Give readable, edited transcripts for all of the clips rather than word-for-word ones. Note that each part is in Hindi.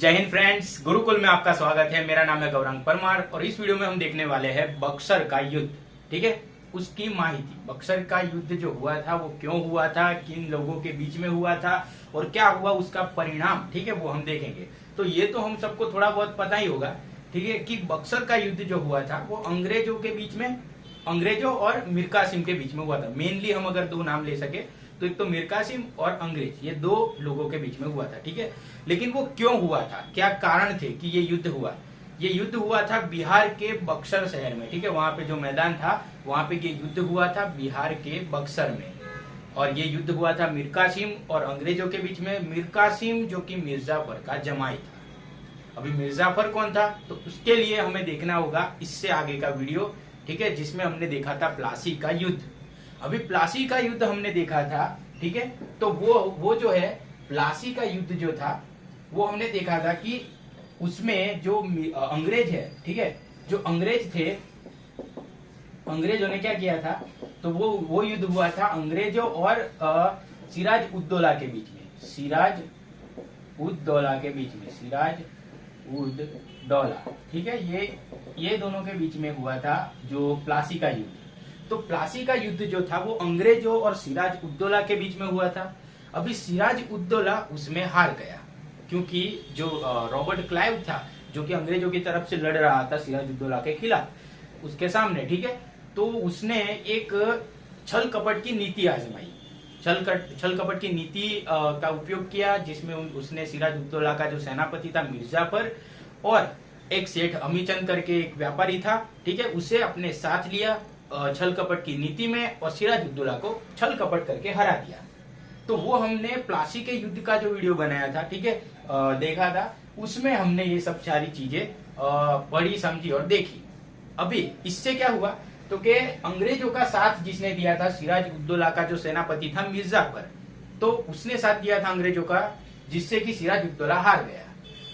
जय हिंद फ्रेंड्स, गुरुकुल में आपका स्वागत है। मेरा नाम है गौरांग परमार और इस वीडियो में हम देखने वाले हैं बक्सर का युद्ध। ठीक है, उसकी माहिती, बक्सर का युद्ध जो हुआ था वो क्यों हुआ था, किन लोगों के बीच में हुआ था और क्या हुआ उसका परिणाम, ठीक है, वो हम देखेंगे। तो ये तो हम सबको थोड़ा बहुत पता ही होगा, ठीक है, कि बक्सर का युद्ध जो हुआ था वो अंग्रेजों के बीच में, अंग्रेजों और मीर कासिम के बीच में हुआ था। मेनली हम अगर दो नाम ले सके तो एक तो मीर कासिम और अंग्रेज, ये दो लोगों के बीच में हुआ था। ठीक है, लेकिन वो क्यों हुआ था, क्या कारण थे कि ये युद्ध हुआ। ये युद्ध हुआ था बिहार के बक्सर शहर में। ठीक है, वहां पे जो मैदान था वहां पे ये युद्ध हुआ था बिहार के बक्सर में। और ये युद्ध हुआ था मीर कासिम और अंग्रेजों के बीच में। मीर कासिम जो कि मिर्जाफर का जमाई था। अभी मिर्जाफर कौन था, तो उसके लिए हमें देखना होगा इससे आगे का वीडियो, ठीक है, जिसमें हमने देखा था प्लासी का युद्ध। अभी प्लासी का युद्ध हमने देखा था, ठीक है, तो वो जो है प्लासी का युद्ध जो था वो हमने देखा था कि उसमें जो अंग्रेज है, ठीक है, जो अंग्रेज थे, अंग्रेजों ने क्या किया था, तो वो युद्ध हुआ था अंग्रेजों और सिराज उद्दौला के बीच में। सिराज उद्दौला के बीच में, सिराज उद्दौला, ठीक है, ये दोनों के बीच में हुआ था जो प्लासी का युद्ध। तो प्लासी का युद्ध जो था वो अंग्रेजों और सिराज उद्दौला के बीच में हुआ था। अभी सिराज उद्दौला उसमें हार गया क्योंकि जो रॉबर्ट क्लाइव था जो कि अंग्रेजों की तरफ से लड़ रहा था सिराज उद्दौला के खिलाफ, उसके सामने, ठीक है, तो उसने एक छल कपट की नीति आजमाई। छल कपट की नीति का उपयोग किया, जिसमें उसने सिराज उद्दौला का जो सेनापति था मिर्जाफर और एक सेठ अमीचंद करके एक व्यापारी था, ठीक है, उसे अपने साथ लिया छल कपट की नीति में और सिराज उद्दौला को छल कपट करके हरा दिया। तो वो हमने प्लासी के युद्ध का जो वीडियो बनाया था, ठीक है, देखा था, उसमें हमने ये सब सारी चीजें पढ़ी, समझी और देखी। अभी इससे क्या हुआ, तो कि अंग्रेजों का साथ जिसने दिया था सिराज उद्दौला का जो सेनापति था मिर्जाफर, तो उसने साथ दिया था अंग्रेजों का, जिससे कि सिराज उद्दौला हार गया।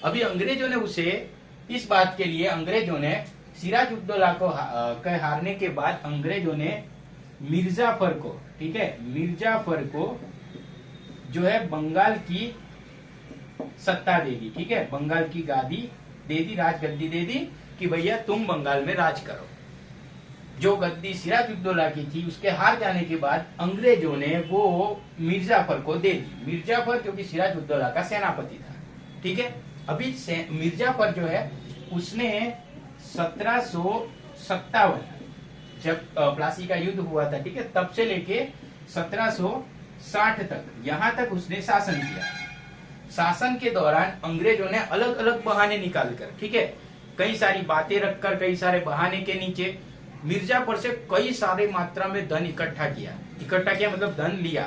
अभी अंग्रेजों ने उसे, इस बात के लिए अंग्रेजों ने सिराज उद्दौला को हारने के बाद अंग्रेजों ने मिर्जाफर को, ठीक है, मिर्जाफर को जो है बंगाल की सत्ता दे दी, ठीक है, बंगाल की गादी दे दी, राजगद्दी दे दी कि भैया तुम बंगाल में राज करो। जो गद्दी सिराज उद्दौला की थी उसके हार जाने के बाद अंग्रेजों ने वो मिर्जाफर को दे दी। मिर्जाफर क्योंकि सिराज उद्दौला का सेनापति था, ठीक है। अभी मिर्जाफर जो है उसने 1757 जब प्लासी का युद्ध हुआ था, ठीक है, तब से लेके 1760 तक, यहां तक उसने शासन किया। शासन के दौरान अंग्रेजों ने अलग अलग बहाने निकालकर, ठीक है, कई सारी बातें रखकर, कई सारे बहाने के नीचे मिर्जाफर से कई सारे मात्रा में धन इकट्ठा किया मतलब धन लिया,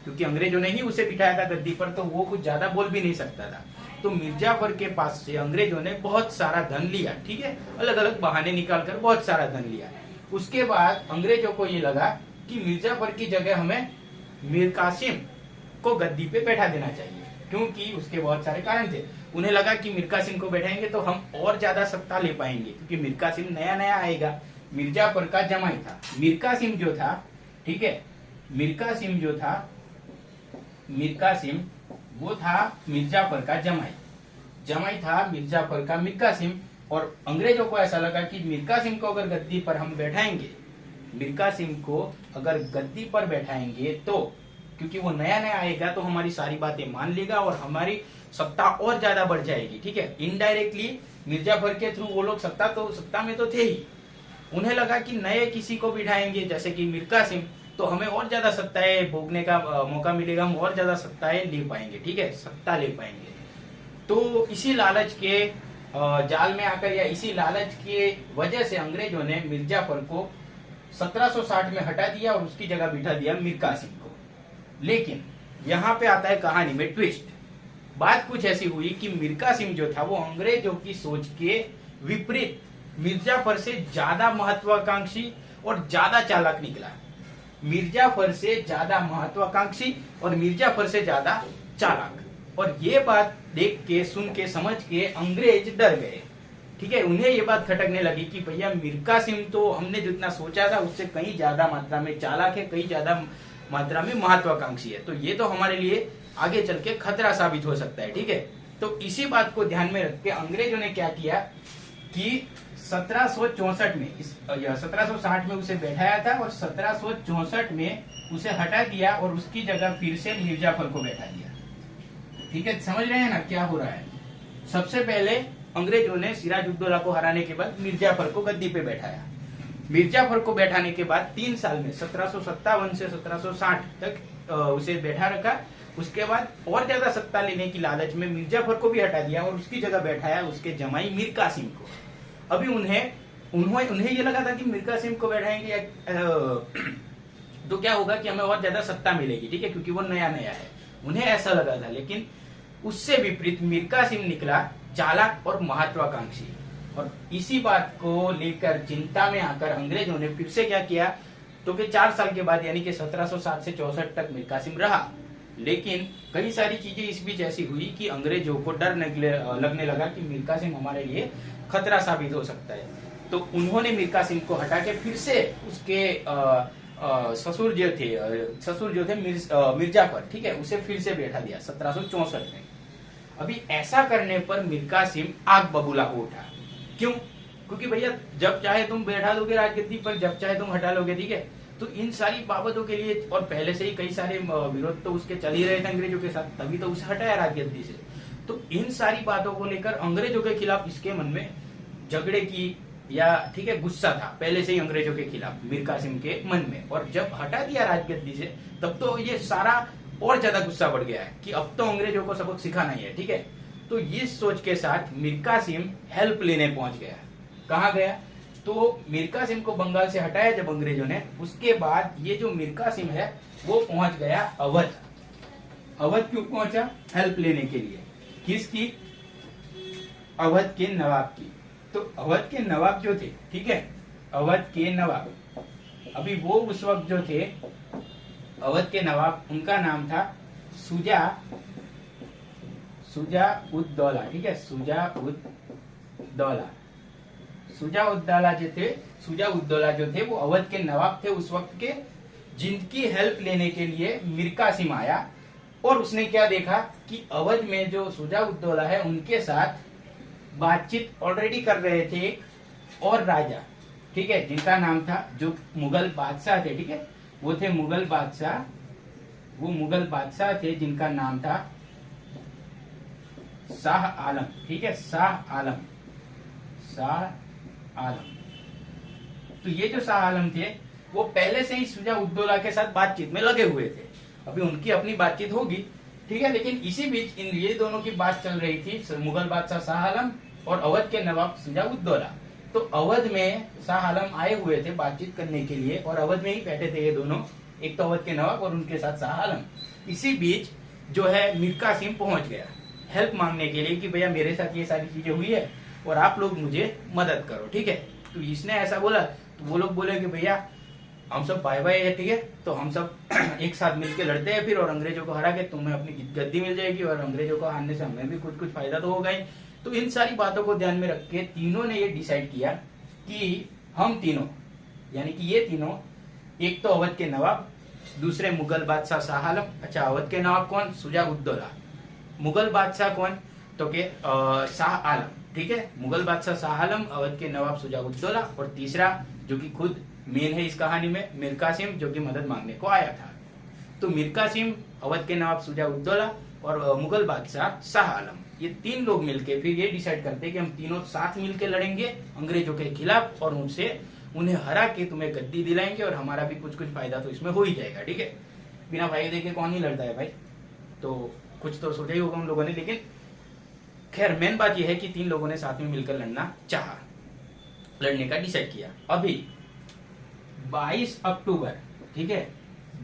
क्योंकि अंग्रेजों ने ही उसे बिठाया था गद्दी पर, तो वो कुछ ज्यादा बोल भी नहीं सकता था। तो मिर्जाफर के पास से अंग्रेजों ने बहुत सारा धन लिया, ठीक है, अलग अलग बहाने निकालकर बहुत सारा धन लिया। उसके बाद अंग्रेजों को ये लगा कि मिर्जाफर की जगह हमें मीर कासिम को गद्दी पे बैठा देना चाहिए, क्योंकि उसके बहुत सारे कारण थे। उन्हें लगा कि मीर कासिम को बैठाएंगे तो हम और ज्यादा सत्ता ले पाएंगे, क्योंकि मीर कासिम नया नया आएगा, मिर्जाफर का जमाई था। मीर कासिम जो था, ठीक है, मीर कासिम वो था मिर्जाफर का जमाई था मिर्जाफर का मीर कासिम। और अंग्रेजों को ऐसा लगा कि मीर कासिम को अगर गद्दी पर हम बैठाएंगे, मीर कासिम को अगर गद्दी पर बैठाएंगे तो, क्योंकि वो नया नया आएगा तो हमारी सारी बातें मान लेगा और हमारी सत्ता और ज्यादा बढ़ जाएगी, ठीक है। इनडायरेक्टली मिर्जाफर के थ्रू वो लोग सत्ता में तो थे ही। उन्हें लगा कि नए किसी को बिठाएंगे जैसे कि मीर कासिम, तो हमें और ज्यादा सत्ताएं भोगने का मौका मिलेगा, हम और ज्यादा सत्ताएं ले पाएंगे, ठीक है, सत्ता ले पाएंगे। तो इसी लालच के जाल में आकर, या इसी लालच के वजह से अंग्रेजों ने मिर्जाफर को 1760 में हटा दिया और उसकी जगह बिठा दिया मीर कासिम को। लेकिन यहाँ पे आता है कहानी में ट्विस्ट। बात कुछ ऐसी हुई कि मीर कासिम जो था वो अंग्रेजों की सोच के विपरीत मिर्जाफर से ज्यादा महत्वाकांक्षी और ज्यादा चालाक निकला। मिर्जाफर से ज्यादा महत्वाकांक्षी और मिर्जाफर से ज्यादा चालाक। और ये बात देख के, सुन के, समझ के अंग्रेज डर गए, ठीक है। उन्हें ये बात खटकने लगी कि भैया मीर कासिम तो हमने जितना सोचा था उससे कहीं ज्यादा मात्रा में चालाक है, कहीं ज्यादा मात्रा में महत्वाकांक्षी है, तो ये तो हमारे लिए आगे चल के खतरा साबित हो सकता है, ठीक है। तो इसी बात को ध्यान में रख के अंग्रेजों ने क्या किया कि 1764 में 1760 में उसे बैठाया था और 1764 में उसे हटा दिया और उसकी जगह फिर से मिर्जाफर को बैठा दिया। ठीक है, समझ रहे हैं ना क्या हो रहा है। सबसे पहले अंग्रेजों ने सिराजुद्दौला को हराने के बाद मिर्जाफर को गद्दी पे बैठाया। मिर्जाफर को बैठाने के बाद 3 साल में 1757 से 1760 तक उसे बैठा रखा। उसके बाद और ज्यादा सत्ता लेने की लालच में मिर्जाफर को भी हटा दिया और उसकी जगह बैठाया उसके जमाई मीर कासिम को। अभी उन्हें ये लगा था कि मीर कासिम को बैठाएंगे तो क्या होगा कि हमें और ज्यादा सत्ता मिलेगी, ठीक है, क्योंकि वो नया नया है, उन्हें ऐसा लगा था। लेकिन उससे विपरीत मीर कासिम निकला चालाक और महत्वाकांक्षी, और इसी बात को लेकर चिंता में आकर अंग्रेजों ने फिर से क्या किया, तो कि 4 साल के बाद यानी कि 1760 से 64 तक मीर कासिम रहा। लेकिन कई सारी चीजें इस बीच ऐसी हुई कि अंग्रेजों को डर लगने लगा कि मीर कासिम हमारे लिए खतरा साबित हो सकता है। तो उन्होंने मीर कासिम को हटा के फिर से उसके ससुर जो थे मिर्जाफर, ठीक है, उसे फिर से बैठा दिया 1764 में। अभी ऐसा करने पर मीर कासिम आग बबूला हो उठा। क्यों? क्योंकि भैया जब चाहे तुम बैठा लोगे राजगद्दी पर, जब चाहे तुम हटा लोगे, ठीक है। तो इन सारी बाबतों के लिए, और पहले से ही कई सारे विरोध तो उसके चल ही रहे थे अंग्रेजों के साथ, तभी तो उसे हटाया राजगद्दी से। तो इन सारी बातों को लेकर अंग्रेजों के खिलाफ इसके मन में झगड़े की या ठीक है गुस्सा था पहले से ही अंग्रेजों के खिलाफ मीर कासिम के मन में। और जब हटा दिया राजगद्दी से तब तो ये सारा और ज्यादा गुस्सा बढ़ गया है कि अब तो अंग्रेजों को सबक सिखाना ही है, ठीक है। तो ये सोच के साथ मीर कासिम हेल्प लेने पहुंच गया। कहाँ गया? तो मीर कासिम को बंगाल से हटाया जब अंग्रेजों ने, उसके बाद ये जो मीर कासिम है वो पहुंच गया अवध। अवध क्यों पहुंचा? हेल्प लेने के लिए। किसकी? अवध के नवाब की। तो अवध के नवाब जो थे, ठीक है, अवध के नवाब, अभी वो उस वक्त जो थे अवध के नवाब, उनका नाम था शुजा-उद-दौला, ठीक है, शुजा-उद-दौला जो थे वो अवध के नवाब थे उस वक्त के, जिनकी हेल्प लेने के लिए मीर कासिम आया। और उसने क्या देखा कि अवध में जो शुजा-उद-दौला है उनके साथ बातचीत ऑलरेडी कर रहे थे एक और राजा, ठीक है, जिनका नाम था, जो मुगल बादशाह थे, ठीक है, वो थे मुगल बादशाह थे जिनका नाम था शाह आलम, ठीक है, शाह आलम। तो ये जो शाह आलम थे वो पहले से ही शुजा-उद-दौला के साथ बातचीत में लगे हुए थे। अभी उनकी अपनी बातचीत होगी, ठीक है, लेकिन इसी बीच ये दोनों की बात चल रही थी, मुगल बादशाह शाह आलम और अवध के नवाब शुजा-उद-दौला। तो अवध में शाह आलम आए हुए थे बातचीत करने के लिए और अवध में ही बैठे थे ये दोनों, एक तो अवध के नवाब और उनके साथ शाह आलम। इसी बीच जो है मीर कासिम पहुंच गया हेल्प मांगने के लिए कि भैया मेरे साथ ये सारी चीजें हुई है और आप लोग मुझे मदद करो, ठीक है। तो इसने ऐसा बोला तो वो लोग बोले कि भैया हम सब भाई भाई है, ठीक है, तो हम सब एक साथ मिलकर लड़ते हैं फिर, और अंग्रेजों को हरा के तुम्हें अपनी गद्दी मिल जाएगी और अंग्रेजों को हारने से हमें भी कुछ फायदा तो होगा ही। तो इन सारी बातों को ध्यान में रख के तीनों ने ये डिसाइड किया कि हम तीनों, यानी कि ये तीनों, एक तो अवध के नवाब, दूसरे मुगल बादशाह शाह आलम। अच्छा, अवध के नवाब कौन? शुजा-उद-दौला। मुगल बादशाह कौन? तो के शाह आलम, ठीक है, मुगल बादशाह शाह आलम, अवध के नवाब शुजा-उद-दौला, और तीसरा जो कि खुद मेन है इस कहानी में, मीर कासिम, जो कि मदद मांगने को आया था। तो मीर कासिम, अवध के नवाब शुजा-उद-दौला और मुगल बादशाह शाह आलम, ये 3 लोग मिलके फिर ये डिसाइड करते हैं कि हम तीनों साथ मिलके लड़ेंगे अंग्रेजों के खिलाफ और उन्हें हरा के तुम्हें गद्दी दिलाएंगे और हमारा भी कुछ फायदा तो इसमें हो ही जाएगा, ठीक है। बिना फायदे के कौन ही लड़ता है भाई, तो कुछ तो सोचा ही होगा उन लोगों ने। लेकिन खैर मेन बात यह है कि 3 लोगों ने साथ में मिलकर लड़ने का डिसाइड किया। अभी 22 अक्टूबर, ठीक है,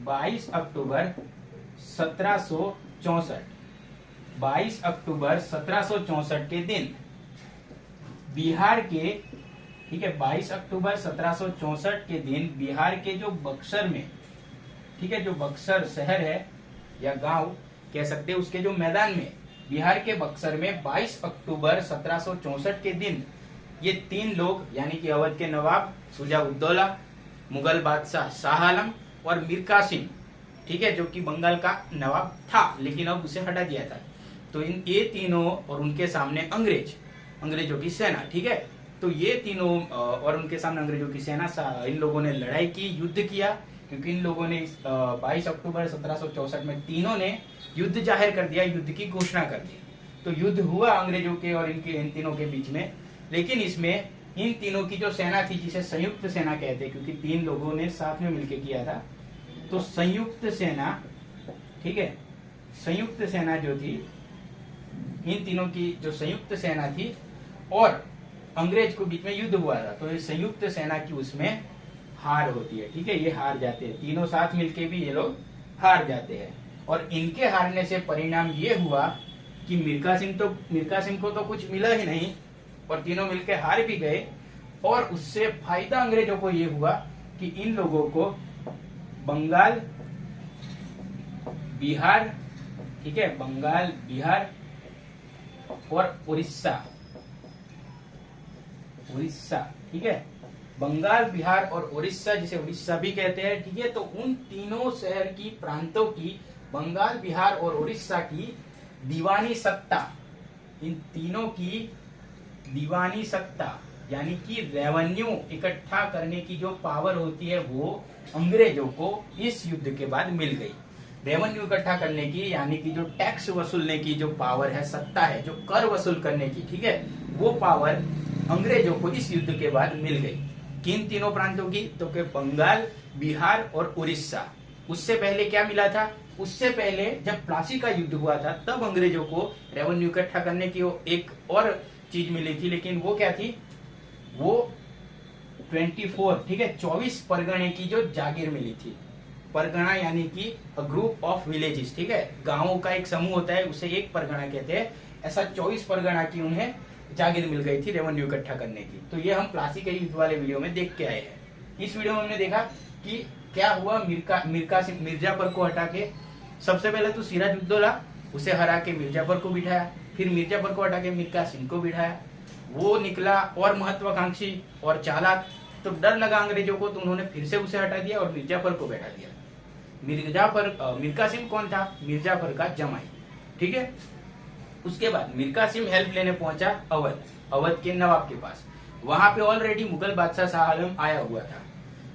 22 अक्टूबर 1764 के दिन बिहार के, ठीक है, 22 अक्टूबर 1764 के दिन बिहार के जो बक्सर में, ठीक है, जो बक्सर शहर है या गांव कह सकते हैं, उसके जो मैदान में, बिहार के बक्सर में 22 अक्टूबर 1764 के दिन ये 3 लोग, यानी कि अवध के नवाब शुजा-उद-दौला, मुगल बादशाह शाह आलम और मीर कासिम, ठीक है, जो कि बंगाल का नवाब था लेकिन अब उसे हटा दिया था, तो ये तीनों और उनके सामने अंग्रेजों की सेना, ठीक है। तो ये तीनों और उनके सामने अंग्रेजों की सेना, इन लोगों ने लड़ाई की, युद्ध किया, क्योंकि इन लोगों ने 22 अक्टूबर 1764 में तीनों ने युद्ध जाहिर कर दिया, युद्ध की घोषणा कर दी। तो युद्ध हुआ अंग्रेजों के और इन तीनों के बीच में। लेकिन इसमें इन तीनों की जो सेना थी, जिसे संयुक्त सेना कहते हैं, क्योंकि तीन लोगों ने साथ में मिलकर किया था, तो संयुक्त सेना, ठीक है, संयुक्त सेना जो थी, इन तीनों की जो संयुक्त सेना थी और अंग्रेज के बीच में युद्ध हुआ था, तो ये संयुक्त सेना की उसमें हार होती है, ठीक है। ये हार जाते हैं, तीनों साथ मिलके भी ये लोग हार जाते हैं। और इनके हारने से परिणाम ये हुआ कि मिल्खा सिंह को तो कुछ मिला ही नहीं और तीनों मिलके हार भी गए। और उससे फायदा अंग्रेजों को ये हुआ कि इन लोगों को बंगाल, बिहार, ठीक है, बंगाल, बिहार और उड़ीसा, ठीक है, बंगाल, बिहार और उड़ीसा, जिसे उड़ीसा भी कहते हैं, ठीक है। तो उन तीनों शहर की प्रांतों की, बंगाल, बिहार और उड़ीसा की दीवानी सत्ता, इन तीनों की दीवानी सत्ता यानी कि रेवेन्यू इकट्ठा करने की जो पावर होती है, वो अंग्रेजों को इस युद्ध के बाद मिल गई। रेवेन्यू इकट्ठा करने की यानी कि जो टैक्स वसूलने की जो पावर है, सत्ता है, जो कर वसूल करने की, ठीक है, वो पावर अंग्रेजों को इस युद्ध के बाद मिल गई। किन तीनों प्रांतों की? तो के बंगाल, बिहार और उड़ीसा। उससे पहले क्या मिला था? उससे पहले जब प्लासी का युद्ध हुआ था, तब अंग्रेजों को रेवेन्यू इकट्ठा करने की एक और चीज मिली थी, लेकिन वो क्या थी? वो 24, ठीक है, 24 परगने की जो जागीर मिली थी। परगना यानी कि ग्रुप ऑफ विलेजेस, ठीक है, गांवों का एक समूह होता है, उसे एक परगना कहते हैं। ऐसा 24 परगना की उन्हें जागीर मिल गई थी रेवेन्यू इकट्ठा करने की। तो ये हम प्लासी के युद्ध वाले वीडियो में देख के आए हैं। इस वीडियो में हमने देखा कि क्या हुआ। मिर्जापुर को हटा के सबसे पहले तो सिराजुद्दौला, उसे हरा के मिर्जापुर को बिठाया, फिर मिर्जापुर को हटा के मिल्खा सिंह को बिठाया। वो निकला और महत्वाकांक्षी और चालाक, तो डर लगा अंग्रेजों को, तो उन्होंने फिर से उसे हटा दिया और मिर्जापुर को बैठा दिया। मिल्खा सिंह कौन था? मिर्जापुर का जमाई, ठीक है। उसके बाद मिल्खा सिंह हेल्प लेने पहुंचा अवध के नवाब के पास। वहां पे ऑलरेडी मुगल बादशाह शाह आलम आया हुआ था।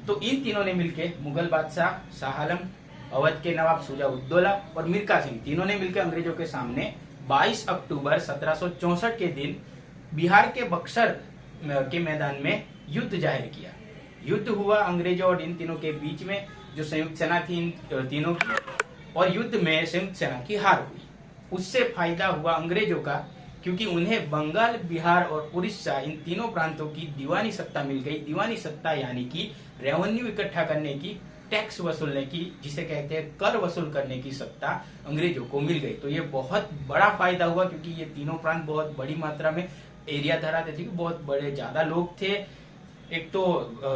तो इन तीनों ने मिलकर, मुगल बादशाह शाह आलम, अवध के नवाब शुजा-उद-दौला और मिल्खा सिंह, तीनों ने मिलकर अंग्रेजों के सामने 22 अक्टूबर 1764 के दिन बिहार के बक्सर के मैदान में युद्ध जाहिर किया। युद्ध हुआ अंग्रेजों और इन तीनों के बीच में, जो संयुक्त सेना थी इन तीनों की, और युद्ध में संयुक्त सेना की हार हुई। उससे फायदा हुआ अंग्रेजों का, क्योंकि उन्हें बंगाल, बिहार और उड़ीसा, इन तीनों प्रांतों की दीवानी सत्ता मिल गई। दीवानी सत्ता यानी कि रेवेन्यू इकट्ठा करने की, टैक्स वसूलने की, जिसे कहते हैं कर वसूल करने की सत्ता अंग्रेजों को मिल गई। तो ये बहुत बड़ा फायदा हुआ, क्योंकि ये तीनों प्रांत बहुत बड़ी मात्रा में एरिया धराते थे, बहुत बड़े ज्यादा लोग थे। एक तो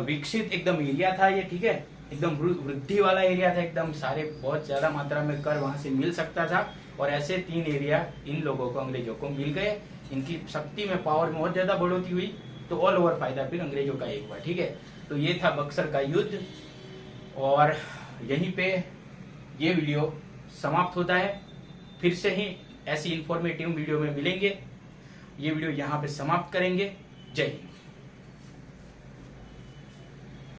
विकसित एकदम एरिया था ये, ठीक है, एकदम वृद्धि वाला एरिया था, एकदम सारे बहुत ज्यादा मात्रा में कर वहां से मिल सकता था। और ऐसे 3 एरिया इन लोगों को, अंग्रेजों को मिल गए। इनकी शक्ति में, पावर में बहुत ज्यादा बढ़ोतरी हुई, तो ऑल ओवर फायदा फिर अंग्रेजों का एक हुआ, ठीक है। तो ये था बक्सर का युद्ध, और यहीं पे ये वीडियो समाप्त होता है। फिर से ही ऐसी इंफॉर्मेटिव वीडियो में मिलेंगे। ये वीडियो यहाँ पे समाप्त करेंगे। जय हिंद।